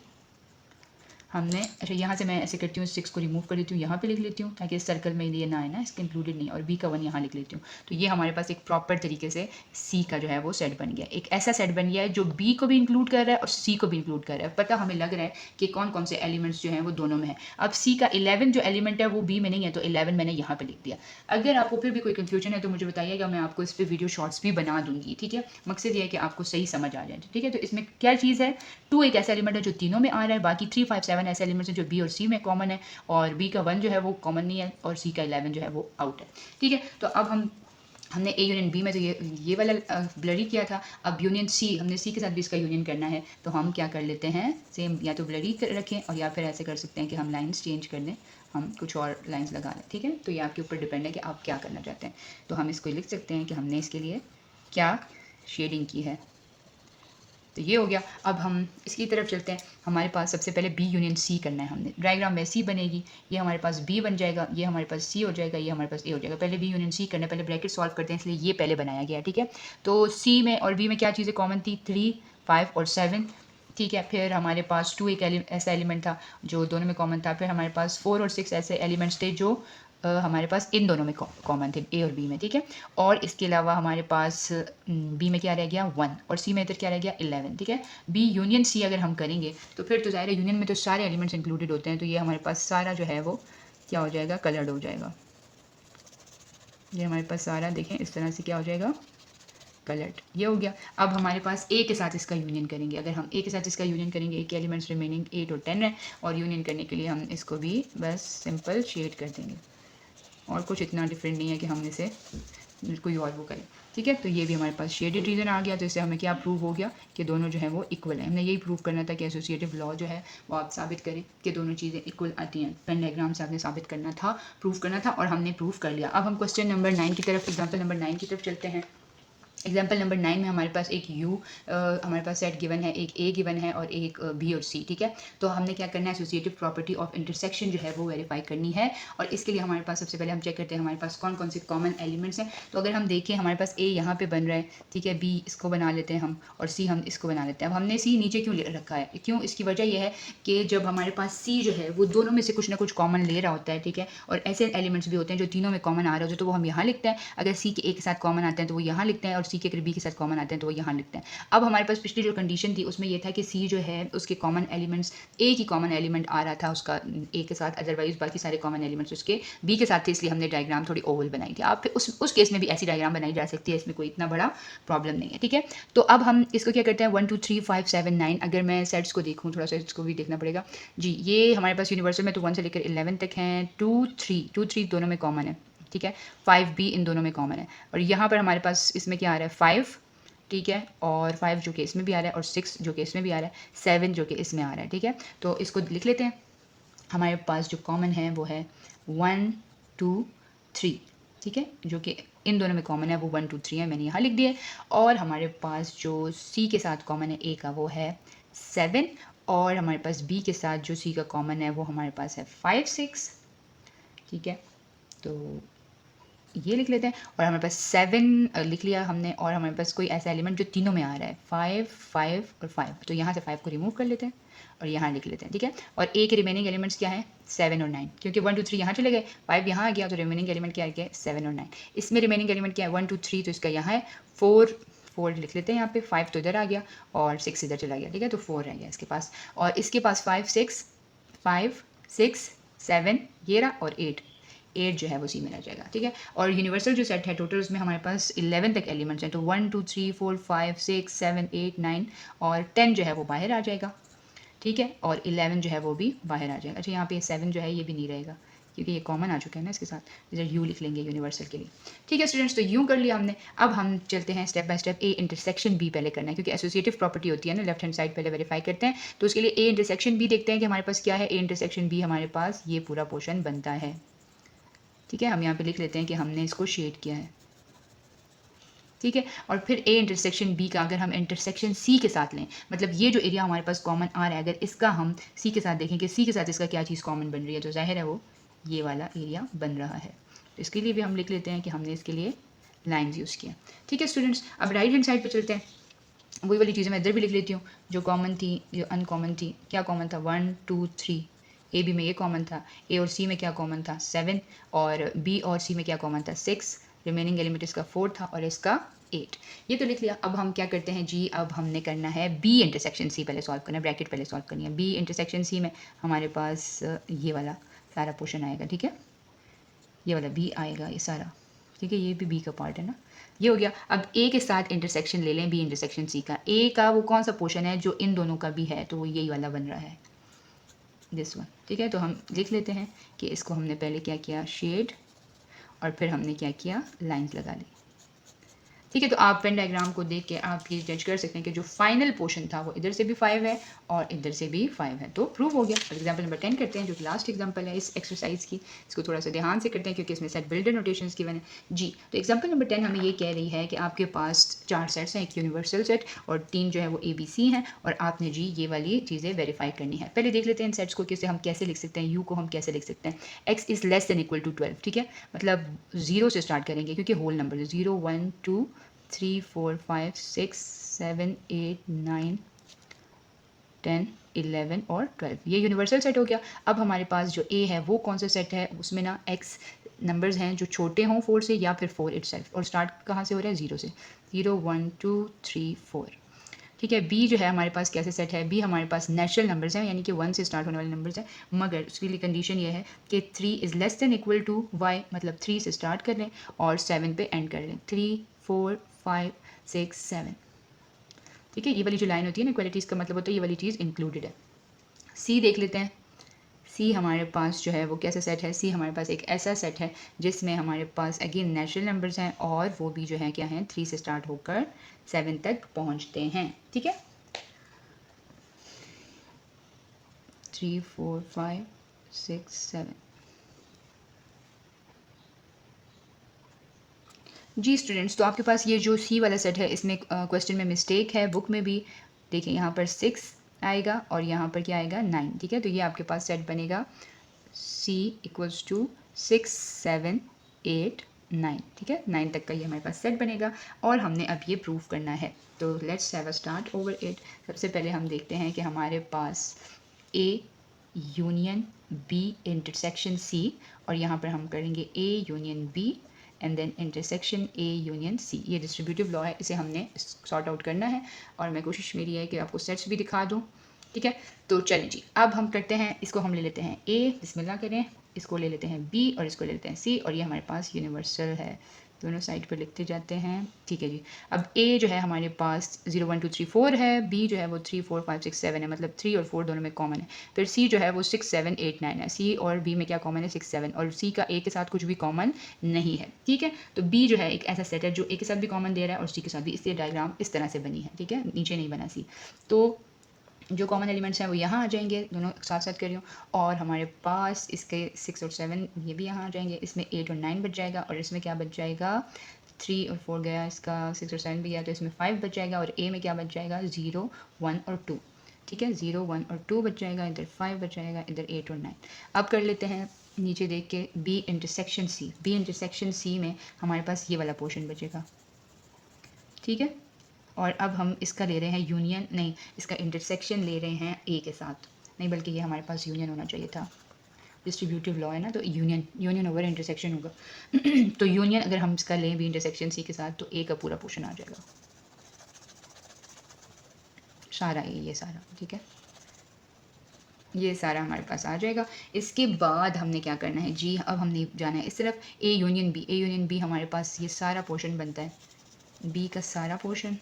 हमने, अच्छा यहाँ से मैं ऐसे करती हूँ, 6 को रिमूव कर देती हूँ, यहाँ पे लिख लेती हूँ ताकि इस सर्कल में ये ना आए ना, इसके इंक्लूडेड नहीं, और बी का 1 यहाँ लिख लेती हूँ। तो ये हमारे पास एक प्रॉपर तरीके से सी का जो है वो सेट बन गया, एक ऐसा सेट बन गया है जो बी को भी इंक्लूड कर रहा है और सी को भी इंक्लूड कर रहा है। पता हमें लग रहा है कि कौन कौन से एलिमेंट्स जो हैं वो दोनों में है। अब सी का 11 जो एलिमेंट है वो बी में नहीं है, तो 11 मैंने यहाँ पर लिख दिया। अगर आपको फिर भी कोई कन्फ्यूजन है तो मुझे बताइएगा, मैं आपको इस पर वीडियो शॉर्ट्स भी बना दूंगी, ठीक है। मकसद ये है कि आपको सही समझ आ जाए, ठीक है। तो इसमें क्या चीज़ है, 2 एक ऐसा एलिमेंट है जो तीनों में आ रहा है, बाकी 3 5 7 ऐसे एलिमेंट्स हैं जो बी और सी में कॉमन है, और बी का 1 जो है वो कॉमन नहीं है, और सी का 11 जो है वो आउट है, ठीक है। तो अब हमने ए यूनियन बी में तो ये वाला ब्लरी किया था। अब यूनियन सी, हमने सी के साथ भी इसका यूनियन करना है, तो हम क्या कर लेते हैं, सेम या तो ब्लरी रखें, और या फिर ऐसे कर सकते हैं कि हम लाइंस चेंज कर दें, हम कुछ और लाइंस लगा लें, ठीक है। तो ये आपके ऊपर डिपेंड है कि आप क्या करना चाहते हैं। तो हम इसको लिख सकते हैं कि हमने इसके लिए क्या शेडिंग की है। तो ये हो गया। अब हम इसकी तरफ चलते हैं। हमारे पास सबसे पहले बी यूनियन सी करना है हमने। डायग्राम वैसी बनेगी, ये हमारे पास बी बन जाएगा, ये हमारे पास सी हो जाएगा, ये हमारे पास ए हो जाएगा। पहले बी यूनियन सी करना है, पहले ब्रैकेट सॉल्व करते हैं, इसलिए ये पहले बनाया गया, ठीक है। तो सी में और बी में क्या चीज़ें कॉमन थी, 3 5 और 7, ठीक है। फिर हमारे पास 2 एक ऐसा एलिमेंट था जो दोनों में कॉमन था। फिर हमारे पास 4 और 6 ऐसे एलिमेंट्स थे जो हमारे पास इन दोनों में कॉमन थे, ए और बी में, ठीक है। और इसके अलावा हमारे पास बी में क्या रह गया, 1, और सी में इधर क्या रह गया, 11, ठीक है। बी यूनियन सी अगर हम करेंगे तो फिर तो ज़ाहिर है यूनियन में तो सारे एलिमेंट्स इंक्लूडेड होते हैं, तो ये हमारे पास सारा जो है वो क्या हो जाएगा, कलर्ड हो जाएगा। ये हमारे पास सारा देखें इस तरह से क्या हो जाएगा, कलर्ड। ये हो गया। अब हमारे पास ए के साथ इसका यूनियन करेंगे। अगर हम ए के साथ इसका यूनियन करेंगे, ए के एलिमेंट्स रिमेनिंग 8 और 10 है, और यूनियन करने के लिए हम इसको भी बस सिंपल शेड कर देंगे, और कुछ इतना डिफरेंट नहीं है कि हम इसे कोई और वो करें, ठीक है। तो ये भी हमारे पास शेडेड रीजन आ गया। तो इससे हमें क्या प्रूव हो गया कि दोनों जो है वो इक्वल है। हमने यही प्रूव करना था कि एसोसिएटिव लॉ जो है वो आप साबित करें कि दोनों चीज़ें इक्वल आती हैं। पेन डायग्राम से आपने साबित करना था, प्रूव करना था, और हमने प्रूव कर लिया। अब हम क्वेश्चन नंबर 9 की तरफ, एग्जाम्पल नंबर 9 की तरफ चलते हैं। एग्जाम्पल नंबर 9 में हमारे पास एक यू हमारे पास सेट गिवन है, एक ए गिवन है और एक बी और सी, ठीक है। तो हमने क्या करना है, एसोसिएटिव प्रॉपर्टी ऑफ इंटरसेक्शन जो है वो वेरीफाई करनी है, और इसके लिए हमारे पास सबसे पहले हम चेक करते हैं हमारे पास कौन कौन से कॉमन एलिमेंट्स हैं। तो अगर हम देखें हमारे पास ए यहाँ पे बन रहा है, ठीक है, बी इसको बना लेते हैं हम, और सी हम इसको बना लेते हैं। अब हमने सी नीचे क्यों रखा है, क्यों, इसकी वजह यह है कि जब हमारे पास सी जो है वो दोनों में से कुछ ना कुछ कॉमन ले रहा होता है, ठीक है, और ऐसे एलिमेंट्स भी होते हैं जो तीनों में कॉमन आ रहे होते हैं, तो वो हम यहाँ लिखते हैं। अगर सी के ए के साथ कॉमन आते हैं तो वो यहाँ लिखते हैं, और सी के अगर बी के साथ कॉमन आते हैं तो वो यहाँ लिखते हैं। अब हमारे पास पिछली जो कंडीशन थी उसमें ये था कि सी जो है उसके कॉमन एलिमेंट्स ए की कॉमन एलिमेंट आ रहा था उसका ए के साथ, अदरवाइज बाकी सारे कॉमन एलिमेंट्स उसके बी के साथ थे, इसलिए हमने डायग्राम थोड़ी ओवल बनाई थी। आप उस केस में भी ऐसी डायग्राम बनाई जा सकती है, इसमें कोई इतना बड़ा प्रॉब्लम नहीं है, ठीक है। तो अब हम इसको क्या करते हैं 1 2 3 5 7 9, अगर मैं सेट्स को देखूँ थोड़ा सा इसको भी देखना पड़ेगा जी। ये हमारे पास यूनिवर्सल में तो 1 से लेकर 11 तक हैं, 2 3 दोनों में कॉमन है, ठीक है। 5 भी इन दोनों में कॉमन है, और यहाँ पर हमारे पास इसमें क्या आ रहा है 5, ठीक है, और 5 जो कि इसमें भी आ रहा है, और 6 जो कि इसमें भी आ रहा है, 7 जो कि इसमें आ रहा है, ठीक है। तो इसको लिख लेते हैं। हमारे पास जो कॉमन है वो है 1 2 3, ठीक है, जो कि इन दोनों में कॉमन है वो 1 2 3 है, मैंने यहाँ लिख दिया है। और हमारे पास जो सी के साथ कॉमन है ए का वो है 7, और हमारे पास बी के साथ जो सी का कॉमन है वो हमारे पास है 5 6, ठीक है। तो ये लिख लेते हैं, और हमारे पास 7 लिख लिया हमने, और हमारे पास कोई ऐसा एलिमेंट जो तीनों में आ रहा है 5 5 और 5, तो यहाँ से 5 को रिमूव कर लेते हैं और यहाँ लिख लेते हैं, ठीक है। और ए के रिमेनिंग एलिमेंट्स क्या है 7 और 9, क्योंकि 1 2 3 यहाँ चले गए, 5 यहाँ आ गया, तो रिमेनिंग एलिमेंट क्या आ गया 7 और 9। इसमें रिमेनिंग एलिमेंट क्या है 1 2 3, तो इसका यहाँ है 4 लिख लेते हैं यहाँ पे, 5 तो इधर आ गया और 6 इधर चला गया, ठीक है, तो 4 रह गया इसके पास। और इसके पास 5 6 7 ये रहा, और 8 जो है वो सी में रह जाएगा, ठीक है। और यूनिवर्सल जो सेट है टोटल उसमें हमारे पास 11 तक एलिमेंट्स हैं, तो 1 2 3 4 5 6 7 8 9 और 10 जो है वो बाहर आ जाएगा, ठीक है, और 11 जो है वो भी बाहर आ जाएगा। अच्छा, यहाँ पे 7 जो है ये भी नहीं रहेगा क्योंकि ये कॉमन आ चुका है ना इसके साथ, इधर यू लिख लेंगे यूनिवर्सल के लिए, ठीक है स्टूडेंट्स। तो यूँ कर लिया हमने। अब हम चलते हैं step by step, A intersection B पहले करना है, क्योंकि एसोसिएटिव प्रॉपर्टी होती है ना, लेफ्ट हैंड साइड पहले वेरीफाई करते हैं, तो उसके लिए ए इंटरसेक्शन बी देखते हैं कि हमारे पास क्या है। ए इंटरसेक्शन बी हमारे पास ये पूरा पोर्शन बनता है, ठीक है। हम यहाँ पे लिख लेते हैं कि हमने इसको शेड किया है, ठीक है। और फिर ए इंटरसेक्शन बी का अगर हम इंटरसेक्शन सी के साथ लें, मतलब ये जो एरिया हमारे पास कॉमन आ रहा है, अगर इसका हम सी के साथ देखें कि सी के साथ इसका क्या चीज़ कॉमन बन रही है, तो जाहिर है वो ये वाला एरिया बन रहा है। तो इसके लिए भी हम लिख लेते हैं कि हमने इसके लिए लाइन्स यूज़ किया, ठीक है स्टूडेंट्स। अब राइट हैंड साइड पर चलते हैं, वही वाली चीज़ें मैं इधर भी लिख लेती हूँ, जो कॉमन थी जो अनकॉमन थी। क्या कॉमन था 1 2 3, ए बी में ये कॉमन था, ए और सी में क्या कॉमन था 7, और बी और सी में क्या कॉमन था 6, रिमेनिंग एलिमेंट इसका 4 था और इसका 8, ये तो लिख लिया। अब हम क्या करते हैं जी, अब हमने करना है बी इंटरसेक्शन सी पहले सॉल्व करना है, ब्रैकेट पहले सॉल्व करनी है। बी इंटरसेक्शन सी में हमारे पास ये वाला सारा पोर्शन आएगा, ठीक है, ये वाला बी आएगा ये सारा, ठीक है, ये भी बी का पार्ट है ना, ये हो गया। अब ए के साथ इंटरसेक्शन ले लें, बी इंटरसेक्शन सी का। ए का वो कौन सा पोर्शन है जो इन दोनों का भी है, तो वो यही वाला बन रहा है, दिस वन, ठीक है। तो हम लिख लेते हैं कि इसको हमने पहले क्या किया शेड, और फिर हमने क्या किया लाइंस लगा ली, ठीक है। तो आप पेन डायग्राम को देख के आप ये जज कर सकते हैं कि जो फाइनल पोर्शन था वो इधर से भी 5 है और इधर से भी 5 है, तो प्रूव हो गया। एग्जांपल नंबर 10 करते हैं, जो कि लास्ट एग्जांपल है इस एक्सरसाइज की। इसको थोड़ा सा ध्यान से करते हैं क्योंकि इसमें सेट बिल्डर नोटेशंस की बने जी। तो एग्जांपल नंबर 10 हमें ये कह रही है कि आपके पास 4 सेट्स हैं, एक यूनिवर्सल सेट और 3 जो है वो ABC हैं, और आपने जी ये वाली चीज़ें वेरीफाई करनी है। पहले देख लेते हैं इन सेट्स को, किसे हम कैसे लिख सकते हैं, यू को हम कैसे लिख सकते हैं, x is less than equal to 12, ठीक है, मतलब 0 से स्टार्ट करेंगे क्योंकि होल नंबर 0 1 2 3 4 5 6 7 8 9 10 11 और 12, ये यूनिवर्सल सेट हो गया। अब हमारे पास जो ए है वो कौन सा सेट है, उसमें ना एक्स नंबर्स हैं जो छोटे हों 4 से या फिर 4 इटसेल्फ, और स्टार्ट कहाँ से हो रहा है 0 से, 0 1 2 3 4, ठीक है। बी जो है हमारे पास कैसे सेट है, बी हमारे पास नेचुरल नंबर्स हैं, यानी कि 1 से स्टार्ट होने वाले नंबर्स हैं, मगर उसके लिए कंडीशन ये है कि 3 is less than equal to y, मतलब 3 से स्टार्ट कर लें और 7 पे एंड कर लें, 3 4 5 6 7, ठीक है। ये वाली जो लाइन होती है ना इक्वालिटीज़ का मतलब होता है ये वाली चीज़ इंक्लूडेड है। सी देख लेते हैं, सी हमारे पास जो है वो कैसा सेट है, सी हमारे पास एक ऐसा सेट है जिसमें हमारे पास अगेन नेचुरल नंबर्स हैं और वो भी जो है क्या हैं 3 से स्टार्ट होकर 7 तक पहुंचते हैं, ठीक है। 3 4 5 6 7 जी स्टूडेंट्स, तो आपके पास ये जो सी वाला सेट है इसमें क्वेश्चन में मिस्टेक है, बुक में भी देखिए यहाँ पर 6 आएगा और यहाँ पर क्या आएगा 9, ठीक है। तो ये आपके पास सेट बनेगा C इक्वल्स टू 6 7 8 9, ठीक है, 9 तक का ये हमारे पास सेट बनेगा और हमने अब ये प्रूव करना है। तो let's have a start over it. सबसे पहले हम देखते हैं कि हमारे पास A union B intersection C, और यहाँ पर हम करेंगे A union B and then intersection A union C. ये डिस्ट्रीब्यूटिव लॉ है, इसे हमने सॉर्ट आउट करना है और मैं कोशिश मेरी है कि आपको सेट्स भी दिखा दूँ। ठीक है, तो चलें जी, अब हम करते हैं, इसको हम ले लेते हैं ए, बिस्मिल्लाह करें, इसको ले लेते हैं बी और इसको ले लेते हैं सी, और ये हमारे पास यूनिवर्सल है। दोनों साइड पर लिखते जाते हैं। ठीक है जी, अब ए जो है हमारे पास 0 1 2 3 4 है, बी जो है वो 3 4 5 6 7 है, मतलब 3 और 4 दोनों में कॉमन है। फिर सी जो है वो 6 7 8 9 है। सी और बी में क्या कॉमन है? 6 7, और सी का ए के साथ कुछ भी कॉमन नहीं है। ठीक है, तो बी जो है एक ऐसा सेट है जो ए के साथ भी कॉमन दे रहा है और सी के साथ भी, इसलिए डायग्राम इस तरह से बनी है। ठीक है, नीचे नहीं बना सी। तो जो कॉमन एलिमेंट्स हैं वो यहाँ आ जाएंगे, दोनों साथ साथ कर रही हूँ, और हमारे पास इसके 6 और 7 ये भी यहाँ आ जाएंगे। इसमें 8 और 9 बच जाएगा, और इसमें क्या बच जाएगा? 3 और 4 गया, इसका 6 और 7 भी गया, तो इसमें 5 बच जाएगा, और ए में क्या बच जाएगा? 0 1 और 2। ठीक है, 0 1 और 2 बच जाएगा, इधर 5 बच जाएगा, इधर 8 और 9। अब कर लेते हैं नीचे देख के B intersection C. B intersection C में हमारे पास ये वाला पोर्शन बचेगा। ठीक है, और अब हम इसका ले रहे हैं यूनियन, नहीं, इसका इंटरसेक्शन ले रहे हैं ए के साथ, नहीं बल्कि ये हमारे पास यूनियन होना चाहिए था। डिस्ट्रीब्यूटिव लॉ है ना, तो यूनियन ओवर इंटरसेक्शन होगा। तो यूनियन अगर हम इसका लें भी इंटरसेक्शन सी के साथ, तो ए का पूरा पोर्शन आ जाएगा, सारा ए, ये सारा। ठीक है, ये सारा हमारे पास आ जाएगा। इसके बाद हमने क्या करना है जी? अब हमने जाना है इस तरफ, A union B. A union B हमारे पास ये सारा पोर्शन बनता है, बी का सारा पोर्शन।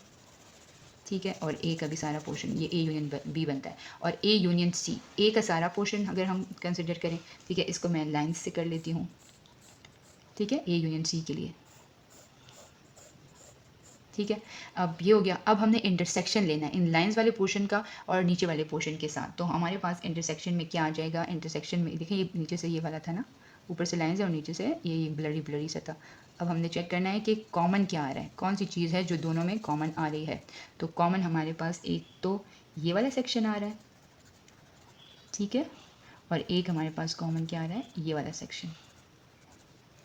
ठीक है, और ए का भी सारा पोर्शन, ये ए यूनियन बी बनता है। और ए यूनियन सी, ए का सारा पोर्शन अगर हम कंसिडर करें, ठीक है, इसको मैं लाइंस से कर लेती हूँ। ठीक है, ए यूनियन सी के लिए। ठीक है, अब ये हो गया। अब हमने इंटरसेक्शन लेना है इन लाइंस वाले पोर्शन का और नीचे वाले पोर्शन के साथ। तो हमारे पास इंटरसेक्शन में क्या आ जाएगा? इंटरसेक्शन में देखिए, ये नीचे से ये वाला था ना, ऊपर से लाइंस है और नीचे से ये ब्लरी ब्लरी सा था। अब हमने चेक करना है कि कॉमन क्या आ रहा है, कौन सी चीज़ है जो दोनों में कॉमन आ रही है। तो कॉमन हमारे पास एक तो ये वाला सेक्शन आ रहा है, ठीक है, और एक हमारे पास कॉमन क्या आ रहा है? ये वाला सेक्शन।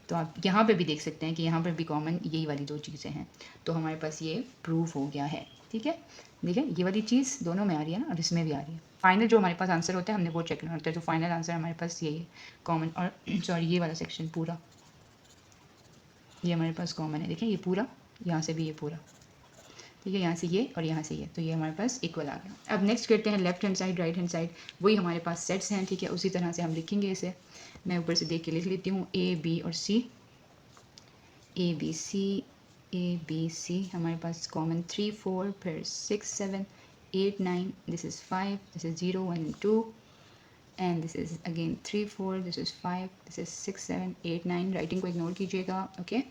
तो आप यहाँ पे भी देख सकते हैं कि यहाँ पर भी कॉमन यही वाली दो चीज़ें हैं। तो हमारे पास ये प्रूफ हो गया है। ठीक है, देखिए ये वाली चीज़ दोनों में आ रही है ना, और इसमें भी आ रही है। फाइनल जो हमारे पास आंसर होता है हमने वो चेक करना होता है। तो फाइनल आंसर हमारे पास यही है, कॉमन। और सॉरी, ये वाला सेक्शन पूरा, ये हमारे पास कॉमन है। देखिए ये पूरा, यहाँ से भी ये पूरा, ठीक है, यहाँ से ये और यहाँ से ये, तो ये हमारे पास इक्वल आ गया। अब नेक्स्ट करते हैं left hand side, right hand side, वही हमारे पास सेट्स हैं। ठीक है, उसी तरह से हम लिखेंगे इसे। मैं ऊपर से देख के लिख लेती हूँ, ए बी और सी, ए बी सी हमारे पास कॉमन 3 4, फिर 6 7 8 9, this is 5, this is 0 1 2, and this is again 3 4, this is 5, this is 6 7 8 9। Writing को इग्नोर कीजिएगा। ओके,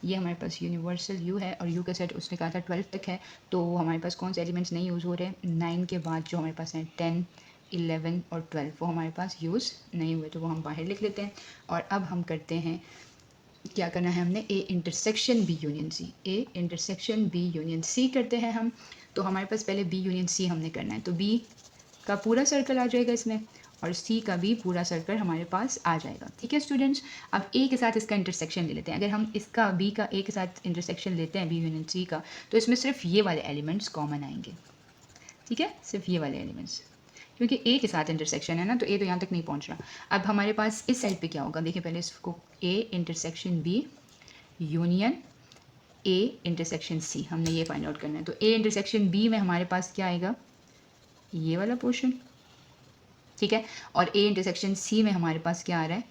ये हमारे पास यूनिवर्सल यू है, और यू का सेट उसने कहा था 12 तक है। तो हमारे पास कौन से एलिमेंट्स नहीं यूज़ हो रहे? 9 के बाद जो हमारे पास हैं 10 11 और 12, वो हमारे पास यूज़ नहीं हुए, तो वो हम बाहर लिख लेते हैं। और अब हम करते हैं, क्या करना है हमने? A intersection B union C, A intersection B union C करते हैं हम। तो हमारे पास पहले बी यूनियन सी हमने करना है, तो बी का पूरा सर्कल आ जाएगा इसमें, और सी का भी पूरा सर्कल हमारे पास आ जाएगा। ठीक है स्टूडेंट्स, अब ए के साथ इसका इंटरसेक्शन ले लेते हैं। अगर हम इसका बी का ए के साथ इंटरसेक्शन लेते हैं, बी यूनियन सी का, तो इसमें सिर्फ ये वाले एलिमेंट्स कॉमन आएंगे। ठीक है, सिर्फ ये वाले एलिमेंट्स, क्योंकि ए के साथ इंटरसेक्शन है ना, तो ए तो यहाँ तक नहीं पहुँच रहा। अब हमारे पास इस साइड पे क्या होगा? देखिए पहले इसको, A intersection B union A intersection C, हमने ये फाइंड आउट करना है। तो ए इंटरसेक्शन बी में हमारे पास क्या आएगा? ये वाला पोर्शन। ठीक है, और ए इंटरसेक्शन सी में हमारे पास क्या आ रहा है?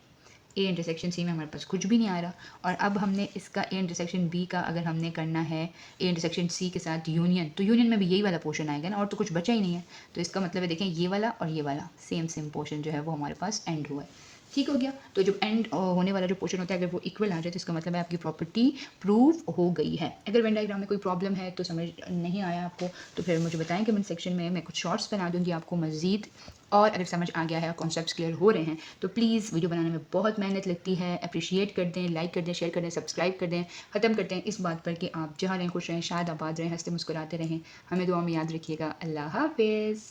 ए इंटरसेक्शन सी में हमारे पास कुछ भी नहीं आ रहा। और अब हमने इसका ए इंटरसेक्शन बी का अगर हमने करना है ए इंटरसेक्शन सी के साथ यूनियन, तो यूनियन में भी यही वाला पोर्शन आएगा ना, और तो कुछ बचा ही नहीं है। तो इसका मतलब है, देखें ये वाला और ये वाला सेम पोर्शन जो है वो हमारे पास एंड हुआ है। ठीक हो गया। तो जब एंड होने वाला जो पोर्शन होता है, अगर वो इक्वल आ जाए, तो इसका मतलब है आपकी प्रॉपर्टी प्रूव हो गई है। अगर वेन डायग्राम में कोई प्रॉब्लम है, तो समझ नहीं आया आपको, तो फिर मुझे बताएं कमेंट सेक्शन में, मैं कुछ शॉर्ट्स बना दूंगी आपको मज़ीद। और अगर समझ आ गया है, कॉन्सेप्ट्स क्लियर हो रहे हैं, तो प्लीज़, वीडियो बनाने में बहुत मेहनत लगती है, अप्रिशिएट कर दें, लाइक कर दें, शेयर कर दें, सब्सक्राइब कर दें। ख़त्म करते हैं इस बात पर कि आप जहाँ रहें खुश रहें, शाद आबाद रहें, हंसते मुस्कुराते रहें। हमें दुआ में याद रखिएगा। अल्लाह हाफिज़।